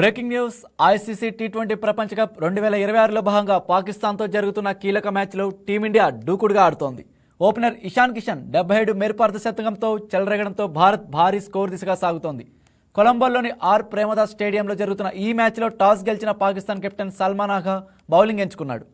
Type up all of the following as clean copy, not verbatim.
Breaking news ICC T20 ప్రపంచ cup 2026లో భాగంగా పాకిస్తాన్తో జరుగుతున్న కీలక మ్యాచ్లో టీమిండియా దూకుడుగా ఆడుతోంది. ఓపెనర్ ఇషాన్ కిషన్ 77 మెరుపు శతకంతో చెలరేగడంతో భారత్ భారీ స్కోర్ దిశగా సాగుతోంది. కొలంబోలోని ఆర్ ప్రేమదాస్ స్టేడియంలో జరుగుతున్న ఈ మ్యాచ్లో టాస్ గెలిచిన పాకిస్తాన్ కెప్టెన్ సల్మాన్ ఆగా బౌలింగ్ ఎంచుకున్నాడు.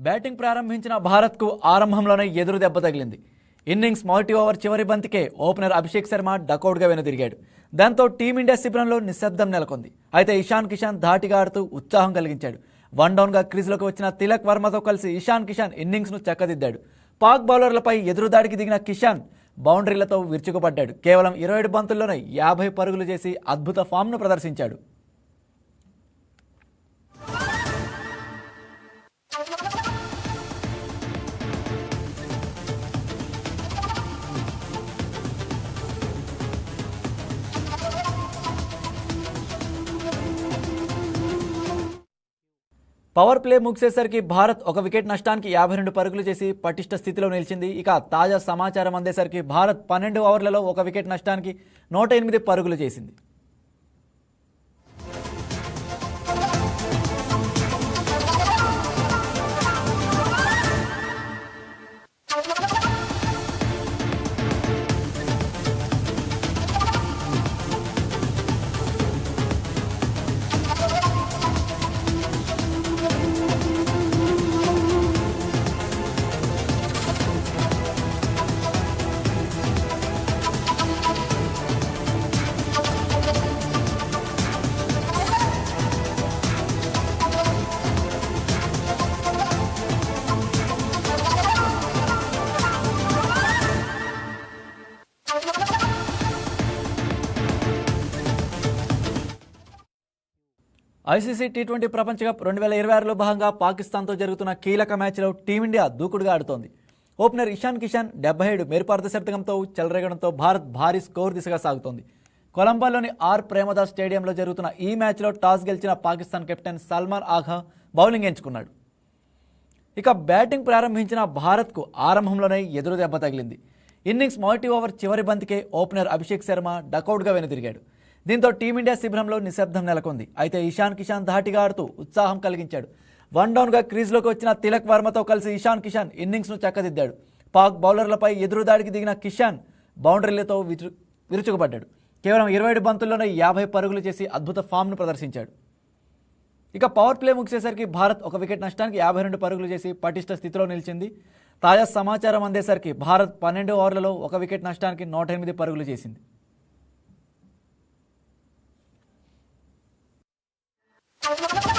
బ్యాటింగ్ ప్రారంభించిన భారత్కు ఆరంభంలోనే ఎదురు దెబ్బ తగిలింది. ఇన్నింగ్స్ మొదటి ఓవర్ చివరి బంతికే ఓపెనర్ అభిషేక్ శర్మ డకౌట్గా వెనుదిరిగాడు. దాంతో టీమిండియా శిబిరంలో నిశ్శబ్దం నెలకొంది. అయితే ఇషాన్ కిషన్ ధాటిగా ఆడుతూ ఉత్సాహం కలిగించాడు. వన్ డౌన్గా క్రీజులోకి వచ్చిన తిలక్ వర్మతో కలిసి ఇషాన్ కిషన్ ఇన్నింగ్స్ను చక్కదిద్దాడు. పాక్ బౌలర్లపై ఎదురుదాడికి దిగిన కిషన్ బౌండరీలతో విరుచుకుపడ్డాడు. కేవలం 27 బంతుల్లోనే 50 పరుగులు చేసి అద్భుత ఫామ్ను ప్రదర్శించాడు. పవర్ ప్లే ముగిసేసరికి భారత్ ఒక వికెట్ నష్టానికి 52 పరుగులు చేసి పటిష్ట స్థితిలో నిలిచింది. ఇక తాజా సమాచారం అందేసరికి భారత్ 12 ఓవర్లలో ఒక వికెట్ నష్టానికి 108 పరుగులు చేసింది. ఐసీసీ టీ20 ప్రపంచ కప్ 2026లో భాగంగా పాకిస్తాన్తో జరుగుతున్న కీలక మ్యాచ్లో టీమిండియా దూకుడుగా ఆడుతోంది. ఓపెనర్ ఇషాన్ కిషన్ 77 మెరుపు శతకంతో చెలరేగడంతో భారత్ భారీ స్కోర్ దిశగా సాగుతోంది. కొలంబోలోని ఆర్ ప్రేమదాస్ స్టేడియంలో జరుగుతున్న ఈ మ్యాచ్లో టాస్ గెలిచిన పాకిస్తాన్ కెప్టెన్ సల్మాన్ ఆగా బౌలింగ్ ఎంచుకున్నాడు. ఇక బ్యాటింగ్ ప్రారంభించిన భారత్కు ఆరంభంలోనే ఎదురు దెబ్బ తగిలింది. ఇన్నింగ్స్ మొదటి ఓవర్ చివరి బంతికే ఓపెనర్ అభిషేక్ శర్మ డకౌట్గా వెనుదిరిగాడు. దీంతో టీమిండియా శిబిరంలో నిశ్శబ్దం నెలకొంది. అయితే ఇషాన్ కిషన్ ధాటిగా ఆడుతూ ఉత్సాహం కలిగించాడు. వన్ డౌన్గా క్రీజ్లోకి వచ్చిన తిలక్ వర్మతో కలిసి ఇషాన్ కిషన్ ఇన్నింగ్స్ను చక్కదిద్దాడు. పాక్ బౌలర్లపై ఎదురుదాడికి దిగిన కిషన్ బౌండరీలతో విరుచుకుపడ్డాడు. కేవలం 27 బంతుల్లోనే 50 పరుగులు చేసి అద్భుత ఫామ్ను ప్రదర్శించాడు. ఇక పవర్ ప్లే ముగిసేసరికి భారత్ ఒక వికెట్ నష్టానికి 52 పరుగులు చేసి పటిష్ట స్థితిలో నిలిచింది. తాజా సమాచారం అందేసరికి భారత్ 12 ఓవర్లలో ఒక వికెట్ నష్టానికి 108 పరుగులు చేసింది. Thank you.